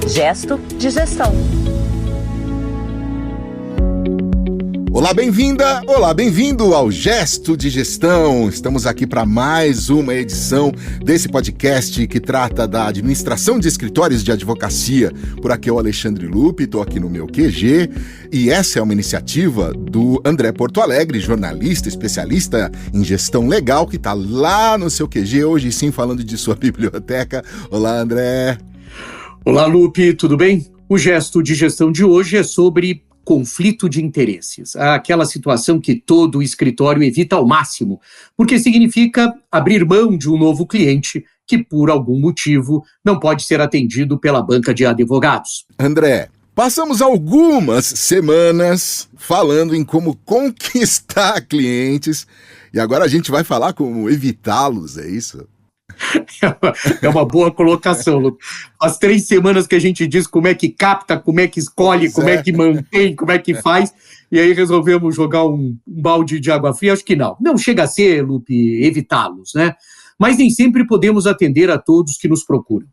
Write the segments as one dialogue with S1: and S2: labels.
S1: Gesto de Gestão.
S2: Olá, bem-vinda! Olá, bem-vindo ao Gesto de Gestão. Estamos aqui para mais uma edição desse podcast que trata da administração de escritórios de advocacia. Por aqui é o Alexandre Lupe, estou aqui no meu QG e essa é uma iniciativa do André Porto Alegre, jornalista, especialista em gestão legal, que está lá no seu QG, hoje sim falando de sua biblioteca. Olá, André!
S3: Olá, Lupe, tudo bem? O Gesto de Gestão de hoje é sobre conflito de interesses, aquela situação que todo escritório evita ao máximo, porque significa abrir mão de um novo cliente que, por algum motivo, não pode ser atendido pela banca de advogados.
S2: André, passamos algumas semanas falando em como conquistar clientes e agora a gente vai falar como evitá-los, é isso?
S3: É uma boa colocação, Lu. As 3 semanas que a gente diz como é que capta, como é que escolhe, como é que mantém, como é que faz, e aí resolvemos jogar um balde de água fria. Acho que não. Não chega a ser, Lupe, evitá-los, né? Mas nem sempre podemos atender a todos que nos procuram.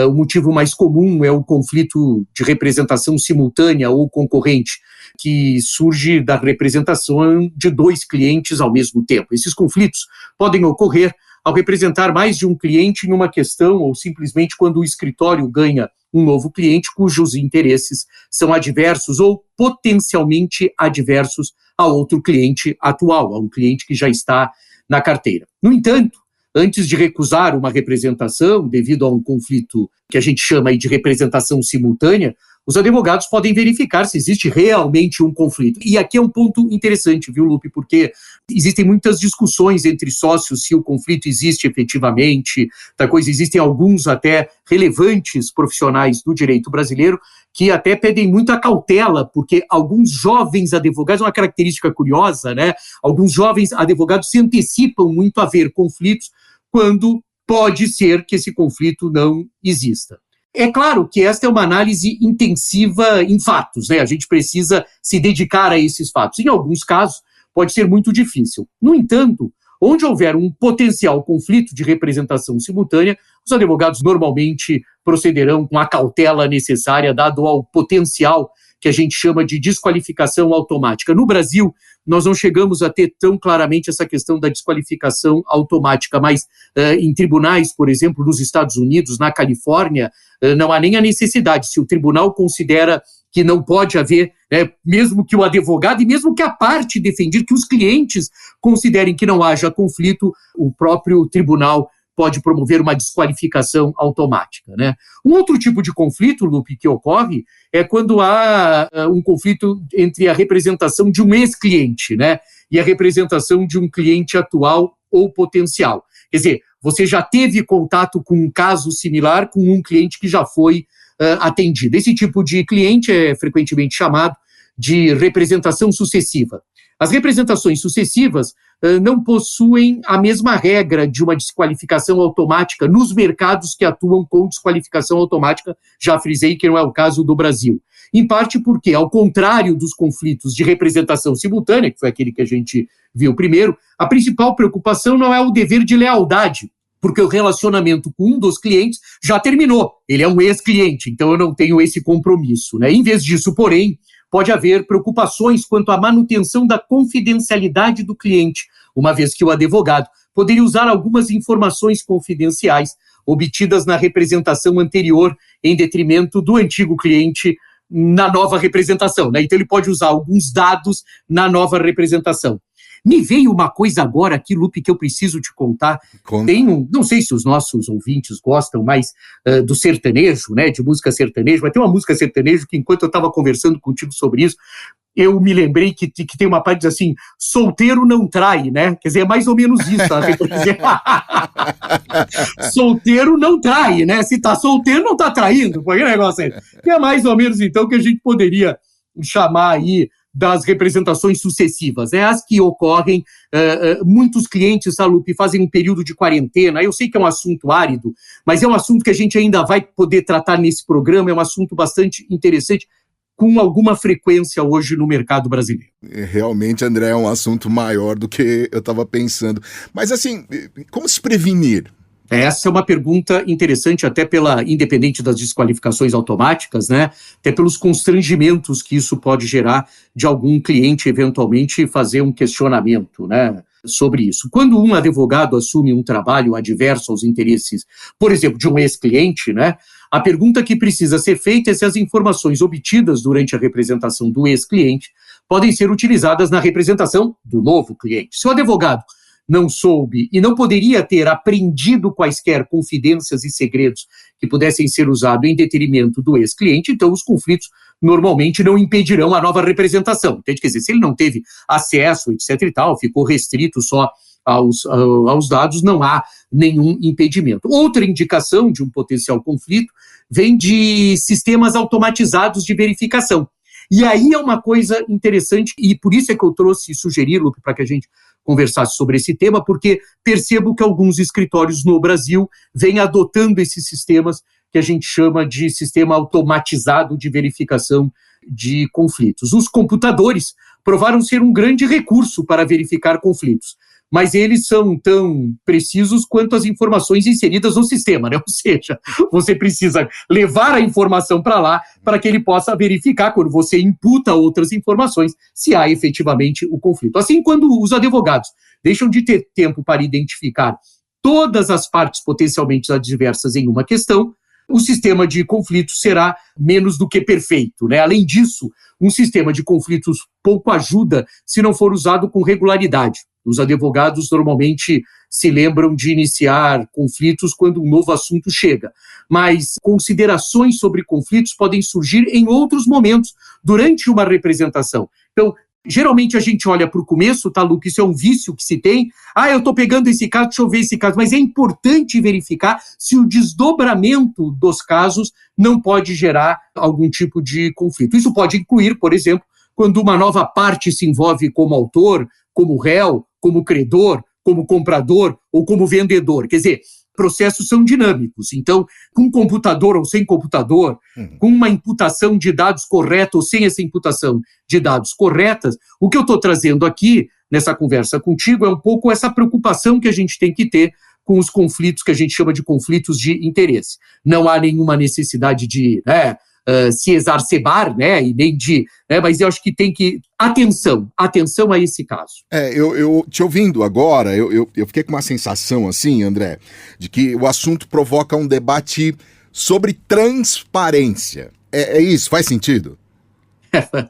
S3: O motivo mais comum é o conflito de representação simultânea ou concorrente, que surge da representação de 2 clientes ao mesmo tempo. Esses conflitos podem ocorrer ao representar mais de um cliente em uma questão ou simplesmente quando o escritório ganha um novo cliente cujos interesses são adversos ou potencialmente adversos a outro cliente atual, a um cliente que já está na carteira. No entanto, antes de recusar uma representação devido a um conflito que a gente chama aí de representação simultânea, os advogados podem verificar se existe realmente um conflito. E aqui é um ponto interessante, viu, Lupe? Porque existem muitas discussões entre sócios se o conflito existe efetivamente. Existem alguns até relevantes profissionais do direito brasileiro que até pedem muita cautela, porque alguns jovens advogados, uma característica curiosa, né? Alguns jovens advogados se antecipam muito a ver conflitos quando pode ser que esse conflito não exista. É claro que esta é uma análise intensiva em fatos, né? A gente precisa se dedicar a esses fatos. Em alguns casos, pode ser muito difícil. No entanto, onde houver um potencial conflito de representação simultânea, os advogados normalmente procederão com a cautela necessária, dado ao potencial que a gente chama de desqualificação automática. No Brasil, nós não chegamos a ter tão claramente essa questão da desqualificação automática, mas em tribunais, por exemplo, nos Estados Unidos, na Califórnia, não há nem a necessidade. Se o tribunal considera que não pode haver, mesmo que o advogado e mesmo que a parte defendida, que os clientes considerem que não haja conflito, o próprio tribunal pode promover uma desqualificação automática, né? Um outro tipo de conflito, Lupe, que ocorre é quando há um conflito entre a representação de um ex-cliente, né, e a representação de um cliente atual ou potencial. Quer dizer, você já teve contato com um caso similar com um cliente que já foi atendido. Esse tipo de cliente é frequentemente chamado de representação sucessiva. As representações sucessivas não possuem a mesma regra de uma desqualificação automática nos mercados que atuam com desqualificação automática, já frisei que não é o caso do Brasil. Em parte porque, ao contrário dos conflitos de representação simultânea, que foi aquele que a gente viu primeiro, a principal preocupação não é o dever de lealdade, porque o relacionamento com um dos clientes já terminou. Ele é um ex-cliente, então eu não tenho esse compromisso, né? Em vez disso, porém, pode haver preocupações quanto à manutenção da confidencialidade do cliente, uma vez que o advogado poderia usar algumas informações confidenciais obtidas na representação anterior em detrimento do antigo cliente na nova representação, né? Então ele pode usar alguns dados na nova representação. Me veio uma coisa agora aqui, Lupe, que eu preciso te contar. Não sei se os nossos ouvintes gostam mais do sertanejo, né, de música sertaneja, mas tem uma música sertaneja que, enquanto eu estava conversando contigo sobre isso, eu me lembrei que tem uma parte que diz assim, solteiro não trai, né? Quer dizer, é mais ou menos isso. Solteiro não trai, né? Se tá solteiro, não tá traindo. Foi aquele negócio aí. Que é mais ou menos, então, que a gente poderia chamar aí das representações sucessivas, as que ocorrem, muitos clientes, Lupe, fazem um período de quarentena. Eu sei que é um assunto árido, mas é um assunto que a gente ainda vai poder tratar nesse programa, é um assunto bastante interessante, com alguma frequência hoje no mercado brasileiro.
S2: Realmente, André, é um assunto maior do que eu estava pensando. Mas assim, como se prevenir
S3: Essa é uma pergunta interessante, até independente das desqualificações automáticas, né? Até pelos constrangimentos que isso pode gerar de algum cliente eventualmente fazer um questionamento, né, sobre isso. Quando um advogado assume um trabalho adverso aos interesses, por exemplo, de um ex-cliente, né, a pergunta que precisa ser feita é se as informações obtidas durante a representação do ex-cliente podem ser utilizadas na representação do novo cliente. Se o advogado não soube e não poderia ter aprendido quaisquer confidências e segredos que pudessem ser usados em detrimento do ex-cliente, então os conflitos normalmente não impedirão a nova representação. Entende? Quer dizer, se ele não teve acesso, etc. e tal, ficou restrito só aos dados, não há nenhum impedimento. Outra indicação de um potencial conflito vem de sistemas automatizados de verificação. E aí é uma coisa interessante, e por isso é que eu trouxe e sugeri, Lupe, para que a gente conversasse sobre esse tema, porque percebo que alguns escritórios no Brasil vêm adotando esses sistemas que a gente chama de sistema automatizado de verificação de conflitos. Os computadores provaram ser um grande recurso para verificar conflitos, mas eles são tão precisos quanto as informações inseridas no sistema, né? Ou seja, você precisa levar a informação para lá para que ele possa verificar, quando você imputa outras informações, se há efetivamente o conflito. Assim, quando os advogados deixam de ter tempo para identificar todas as partes potencialmente adversas em uma questão, o sistema de conflitos será menos do que perfeito, né? Além disso, um sistema de conflitos pouco ajuda se não for usado com regularidade. Os advogados normalmente se lembram de iniciar conflitos quando um novo assunto chega, mas considerações sobre conflitos podem surgir em outros momentos, durante uma representação. Então, geralmente a gente olha para o começo, tá, Luke? Isso é um vício que se tem. Eu estou pegando esse caso, deixa eu ver esse caso. Mas é importante verificar se o desdobramento dos casos não pode gerar algum tipo de conflito. Isso pode incluir, por exemplo, quando uma nova parte se envolve como autor, como réu, como credor, como comprador ou como vendedor. Quer dizer, processos são dinâmicos. Então, com computador ou sem computador, com uma imputação de dados correta ou sem essa imputação de dados corretas, o que eu estou trazendo aqui, nessa conversa contigo, é um pouco essa preocupação que a gente tem que ter com os conflitos que a gente chama de conflitos de interesse. Não há nenhuma necessidade de se exacerbar, né, e nem de... mas eu acho que tem que... Atenção a esse caso.
S2: Eu te ouvindo agora, eu fiquei com uma sensação assim, André, de que o assunto provoca um debate sobre transparência. É isso? Faz sentido?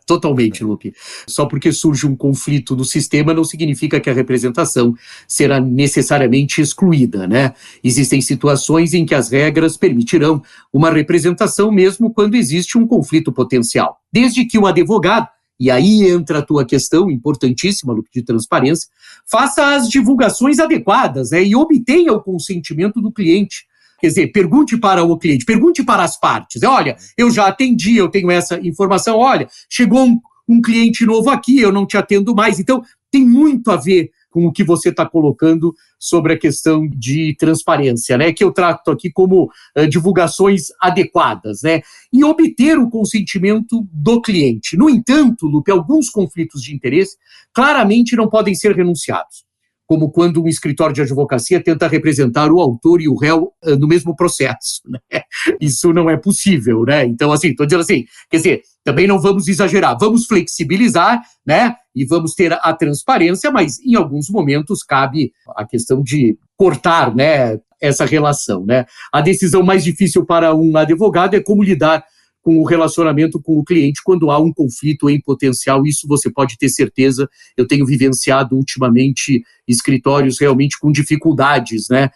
S3: Totalmente, Lupe. Só porque surge um conflito no sistema não significa que a representação será necessariamente excluída, né? Existem situações em que as regras permitirão uma representação mesmo quando existe um conflito potencial. Desde que o advogado, e aí entra a tua questão importantíssima, Lupe, de transparência, faça as divulgações adequadas, né, e obtenha o consentimento do cliente. Quer dizer, pergunte para o cliente, pergunte para as partes. Olha, eu já atendi, eu tenho essa informação. Olha, chegou um cliente novo aqui, eu não te atendo mais. Então, tem muito a ver com o que você está colocando sobre a questão de transparência, né? Que eu trato aqui como divulgações adequadas, né? E obter o consentimento do cliente. No entanto, Lupe, alguns conflitos de interesse claramente não podem ser renunciados, como quando um escritório de advocacia tenta representar o autor e o réu no mesmo processo, né? Isso não é possível, né? Então, assim, estou dizendo assim, quer dizer, também não vamos exagerar, vamos flexibilizar, né? E vamos ter a transparência, mas em alguns momentos cabe a questão de cortar, né, essa relação, né? A decisão mais difícil para um advogado é como lidar com o relacionamento com o cliente quando há um conflito em potencial. Isso você pode ter certeza. Eu tenho vivenciado ultimamente escritórios realmente com dificuldades, né,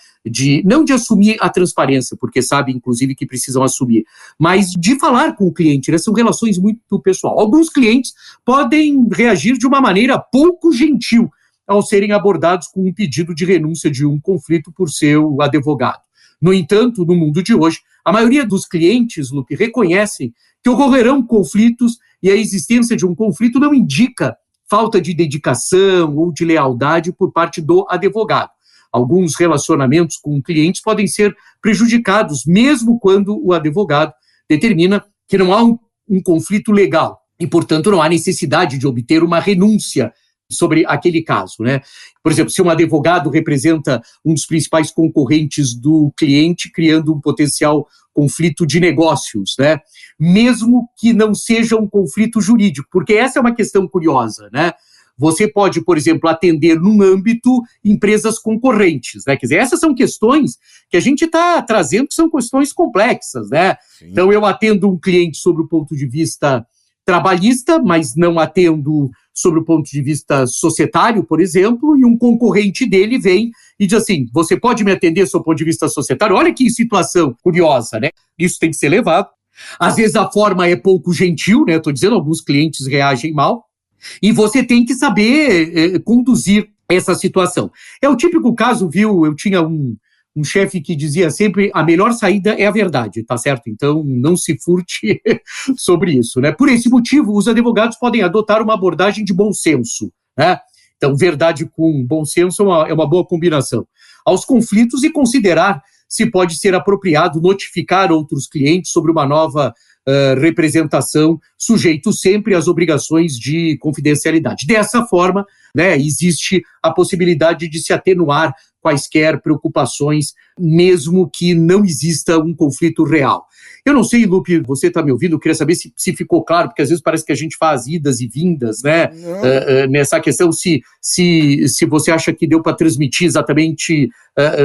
S3: não de assumir a transparência, porque sabe, inclusive, que precisam assumir, mas de falar com o cliente, né? São relações muito pessoal. Alguns clientes podem reagir de uma maneira pouco gentil ao serem abordados com um pedido de renúncia de um conflito por seu advogado. No entanto, no mundo de hoje, a maioria dos clientes, Lupe, reconhecem que ocorrerão conflitos e a existência de um conflito não indica falta de dedicação ou de lealdade por parte do advogado. Alguns relacionamentos com clientes podem ser prejudicados, mesmo quando o advogado determina que não há um conflito legal e, portanto, não há necessidade de obter uma renúncia sobre aquele caso, né? Por exemplo, se um advogado representa um dos principais concorrentes do cliente, criando um potencial conflito de negócios, né? Mesmo que não seja um conflito jurídico, porque essa é uma questão curiosa, né? Você pode, por exemplo, atender num âmbito empresas concorrentes, né? Quer dizer, essas são questões que a gente está trazendo, que são questões complexas, né? Sim. Então, eu atendo um cliente sobre o ponto de vista trabalhista, mas não atendo sobre o ponto de vista societário, por exemplo, e um concorrente dele vem e diz assim, você pode me atender sob o ponto de vista societário? Olha que situação curiosa, né? Isso tem que ser levado. Às vezes a forma é pouco gentil, né? Estou dizendo, alguns clientes reagem mal, e você tem que saber conduzir essa situação. É o típico caso, viu? Eu tinha um chefe que dizia sempre, a melhor saída é a verdade, tá certo? Então, não se furte sobre isso, né? Por esse motivo, os advogados podem adotar uma abordagem de bom senso, né? Então, verdade com bom senso é uma boa combinação. Aos conflitos e considerar se pode ser apropriado notificar outros clientes sobre uma nova representação, sujeito sempre às obrigações de confidencialidade. Dessa forma, né, existe a possibilidade de se atenuar quaisquer preocupações, mesmo que não exista um conflito real. Eu não sei, Lupe, você está me ouvindo, eu queria saber se ficou claro, porque às vezes parece que a gente faz idas e vindas, né, nessa questão, se você acha que deu para transmitir exatamente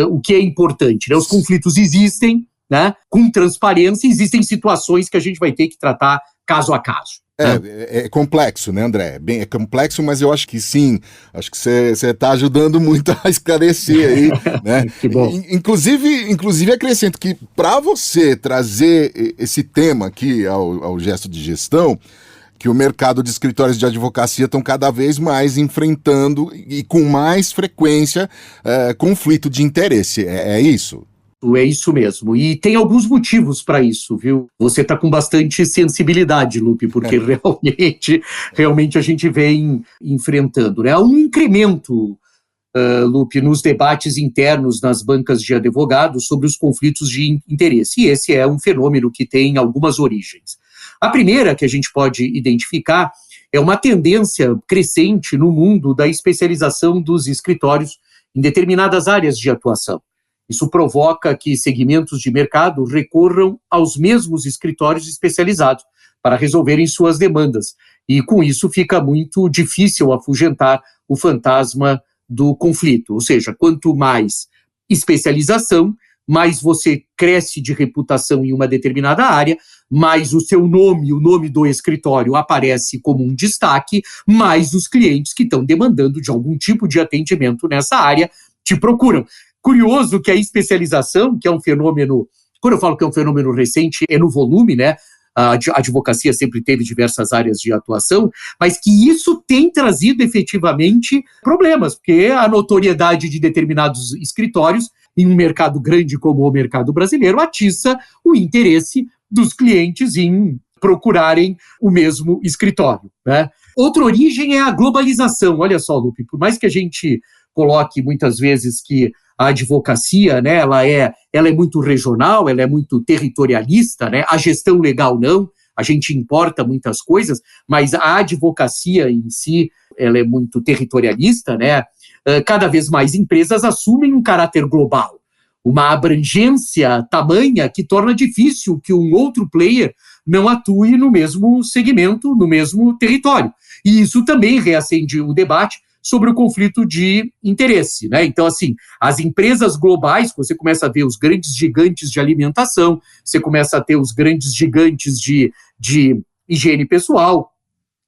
S3: o que é importante, né? Os conflitos existem, né, com transparência, existem situações que a gente vai ter que tratar caso a caso.
S2: É complexo, né, André? É complexo, mas eu acho que sim. Acho que você está ajudando muito a esclarecer aí, né?
S3: Que bom.
S2: Inclusive acrescento que para você trazer esse tema aqui ao Gesto de Gestão, que o mercado de escritórios de advocacia estão cada vez mais enfrentando e com mais frequência conflito de interesse. É isso?
S3: É isso mesmo. E tem alguns motivos para isso, viu? Você está com bastante sensibilidade, Lupe, porque realmente a gente vem enfrentando, né? Há um incremento, Lupe, nos debates internos nas bancas de advogados sobre os conflitos de interesse. E esse é um fenômeno que tem algumas origens. A primeira que a gente pode identificar é uma tendência crescente no mundo da especialização dos escritórios em determinadas áreas de atuação. Isso provoca que segmentos de mercado recorram aos mesmos escritórios especializados para resolverem suas demandas. E com isso fica muito difícil afugentar o fantasma do conflito. Ou seja, quanto mais especialização, mais você cresce de reputação em uma determinada área, mais o seu nome, o nome do escritório aparece como um destaque, mais os clientes que estão demandando de algum tipo de atendimento nessa área te procuram. Curioso que a especialização, que é um fenômeno, quando eu falo que é um fenômeno recente, é no volume, né? A advocacia sempre teve diversas áreas de atuação, mas que isso tem trazido efetivamente problemas, porque a notoriedade de determinados escritórios em um mercado grande como o mercado brasileiro atiça o interesse dos clientes em procurarem o mesmo escritório, né? Outra origem é a globalização. Olha só, Lupe, por mais que a gente coloque muitas vezes que a advocacia, né, ela é muito regional, ela é muito territorialista, né? A gestão legal não, a gente importa muitas coisas, mas a advocacia em si, ela é muito territorialista, né? Cada vez mais empresas assumem um caráter global, uma abrangência tamanha que torna difícil que um outro player não atue no mesmo segmento, no mesmo território. E isso também reacende o debate sobre o conflito de interesse, né? Então, assim, as empresas globais, você começa a ver os grandes gigantes de alimentação, você começa a ter os grandes gigantes de higiene pessoal,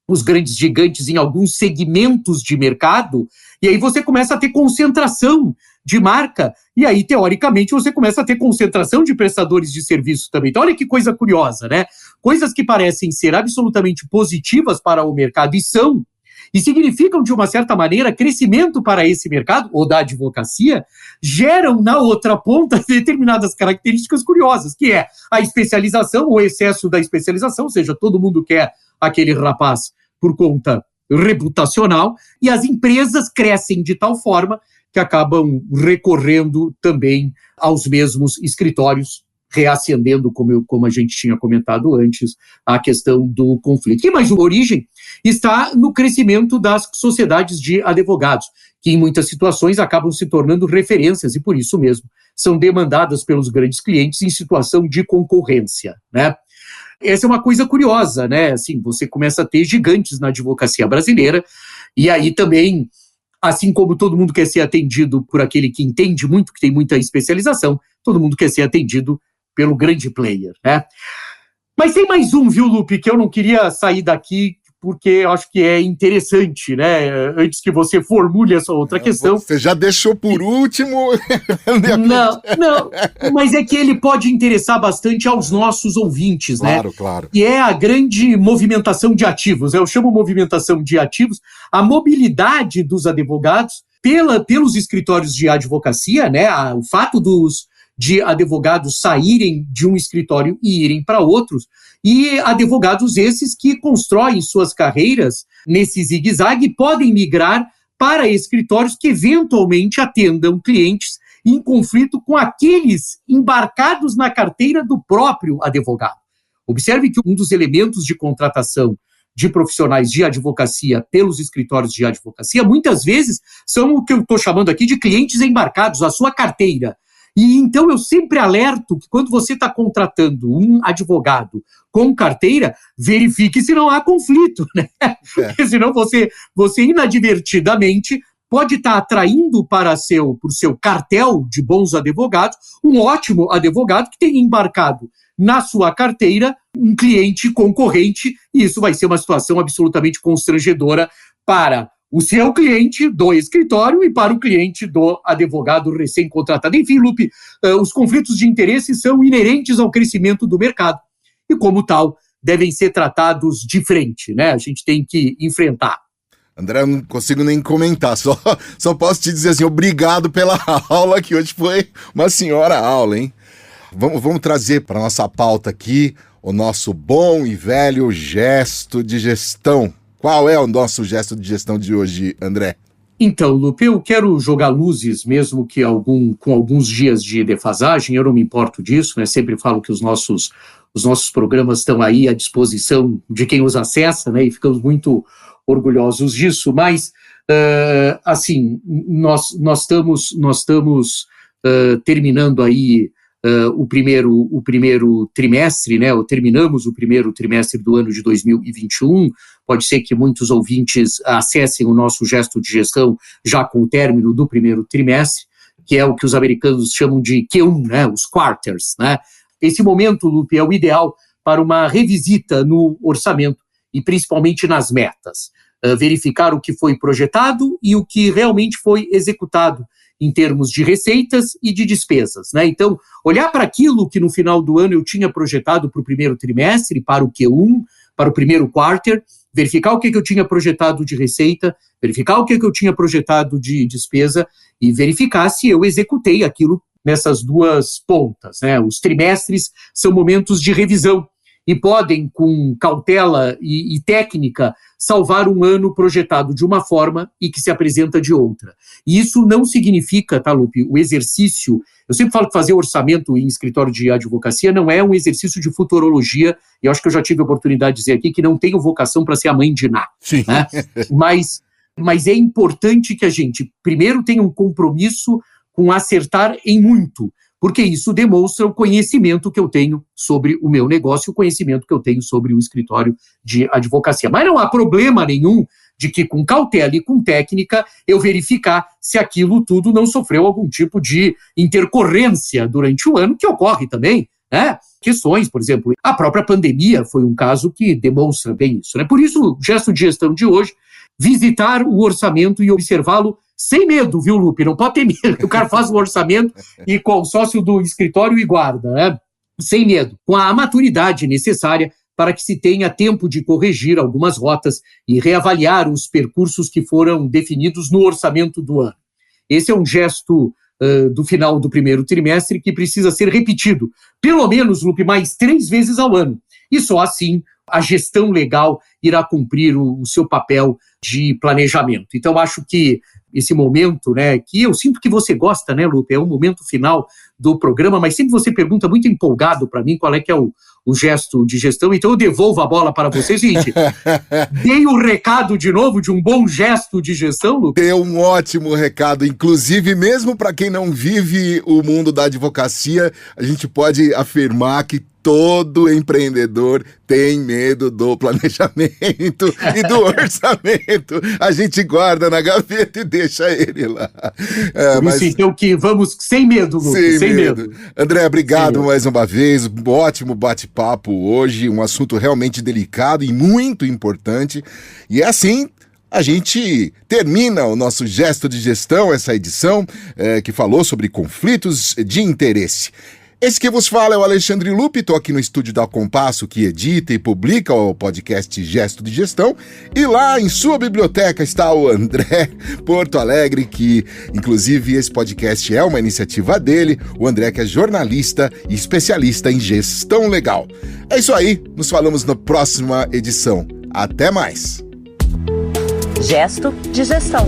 S3: os grandes gigantes em alguns segmentos de mercado, e aí você começa a ter concentração de marca, e aí, teoricamente, você começa a ter concentração de prestadores de serviço também. Então, olha que coisa curiosa, né? Coisas que parecem ser absolutamente positivas para o mercado e são, e significam, de uma certa maneira, crescimento para esse mercado, ou da advocacia, geram na outra ponta determinadas características curiosas, que é a especialização, o excesso da especialização, ou seja, todo mundo quer aquele rapaz por conta reputacional, e as empresas crescem de tal forma que acabam recorrendo também aos mesmos escritórios reacendendo, como a gente tinha comentado antes, a questão do conflito. E mais uma origem está no crescimento das sociedades de advogados, que em muitas situações acabam se tornando referências e, por isso mesmo, são demandadas pelos grandes clientes em situação de concorrência, né? Essa é uma coisa curiosa, né? Assim, você começa a ter gigantes na advocacia brasileira, e aí também, assim como todo mundo quer ser atendido por aquele que entende muito, que tem muita especialização, todo mundo quer ser atendido pelo grande player, né? Mas tem mais um, viu, Lupe, que eu não queria sair daqui porque eu acho que é interessante, né? Antes que você formule essa outra questão.
S2: Você já deixou por último.
S3: Não, mas é que ele pode interessar bastante aos nossos ouvintes, né?
S2: Claro.
S3: E é a grande movimentação de ativos. Eu chamo movimentação de ativos a mobilidade dos advogados pelos escritórios de advocacia, né? O fato de advogados saírem de um escritório e irem para outros, e advogados esses que constroem suas carreiras nesse zigue-zague e podem migrar para escritórios que eventualmente atendam clientes em conflito com aqueles embarcados na carteira do próprio advogado. Observe que um dos elementos de contratação de profissionais de advocacia pelos escritórios de advocacia, muitas vezes são o que eu estou chamando aqui de clientes embarcados, a sua carteira. E então eu sempre alerto que quando você está contratando um advogado com carteira, verifique se não há conflito, né? Porque senão você inadvertidamente pode estar atraindo para por seu cartel de bons advogados um ótimo advogado que tenha embarcado na sua carteira um cliente concorrente, e isso vai ser uma situação absolutamente constrangedora para o seu cliente do escritório e para o cliente do advogado recém-contratado. Enfim, Lupe, os conflitos de interesse são inerentes ao crescimento do mercado e, como tal, devem ser tratados de frente, né? A gente tem que enfrentar.
S2: André, eu não consigo nem comentar, só posso te dizer assim, obrigado pela aula, que hoje foi uma senhora aula, hein? Vamos trazer para a nossa pauta aqui o nosso bom e velho gesto de gestão. Qual é o nosso gesto de gestão de hoje, André?
S3: Então, Lupe, eu quero jogar luzes, mesmo que com alguns dias de defasagem, eu não me importo disso, né? Sempre falo que os nossos programas estão aí à disposição de quem os acessa, né? E ficamos muito orgulhosos disso, mas, assim, nós estamos terminando aí o primeiro trimestre, né? Terminamos o primeiro trimestre do ano de 2021. Pode ser que muitos ouvintes acessem o nosso gesto de gestão já com o término do primeiro trimestre, que é o que os americanos chamam de Q1, né? Os quarters, né? Esse momento, Lupe, é o ideal para uma revisita no orçamento e principalmente nas metas. Verificar o que foi projetado e o que realmente foi executado em termos de receitas e de despesas, né? Então, olhar para aquilo que no final do ano eu tinha projetado para o primeiro trimestre, para o Q1, para o primeiro quarter, verificar o que eu tinha projetado de receita, verificar o que eu tinha projetado de despesa e verificar se eu executei aquilo nessas duas pontas, né? Os trimestres são momentos de revisão e podem, com cautela e técnica, salvar um ano projetado de uma forma e que se apresenta de outra. E isso não significa, tá, Lupe, o exercício... Eu sempre falo que fazer orçamento em escritório de advocacia não é um exercício de futurologia, e eu acho que eu já tive a oportunidade de dizer aqui que não tenho vocação para ser a mãe de Ná.
S2: Sim.
S3: Né? Mas é importante que a gente, primeiro, tenha um compromisso com acertar em muito, porque isso demonstra o conhecimento que eu tenho sobre o meu negócio, o conhecimento que eu tenho sobre o escritório de advocacia. Mas não há problema nenhum de que, com cautela e com técnica, eu verificar se aquilo tudo não sofreu algum tipo de intercorrência durante o ano, que ocorre também, né? Questões, por exemplo, a própria pandemia foi um caso que demonstra bem isso, né? Por isso, o gesto de gestão de hoje, visitar o orçamento e observá-lo sem medo, viu, Lupe? Não pode ter medo. O cara faz o orçamento e com o sócio do escritório e guarda, né? Sem medo, com a maturidade necessária para que se tenha tempo de corrigir algumas rotas e reavaliar os percursos que foram definidos no orçamento do ano. Esse é um gesto do final do primeiro trimestre que precisa ser repetido, pelo menos, Lupe, mais 3 vezes ao ano. E só assim a gestão legal irá cumprir o seu papel de planejamento. Então, acho que esse momento, né, que eu sinto que você gosta, né, Lupe, é um momento final do programa, mas sempre você pergunta muito empolgado para mim qual é que é o gesto de gestão, então eu devolvo a bola para vocês. Seguinte, dei o recado de novo de um bom gesto de gestão, Lupe?
S2: Deu um ótimo recado, inclusive mesmo para quem não vive o mundo da advocacia, a gente pode afirmar que todo empreendedor tem medo do planejamento e do orçamento. A gente guarda na gaveta e deixa ele lá.
S3: Mas então que vamos sem medo, Lucas, sem medo.
S2: André, obrigado mais uma vez. Um ótimo bate-papo hoje, um assunto realmente delicado e muito importante. E é assim a gente termina o nosso Gesto de Gestão, essa edição que falou sobre conflitos de interesse. Esse que vos fala é o Alexandre Lupe, estou aqui no estúdio da Compasso, que edita e publica o podcast Gesto de Gestão, e lá em sua biblioteca está o André Porto Alegre, que inclusive esse podcast é uma iniciativa dele, o André que é jornalista e especialista em gestão legal. É isso aí, nos falamos na próxima edição. Até mais!
S1: Gesto de Gestão.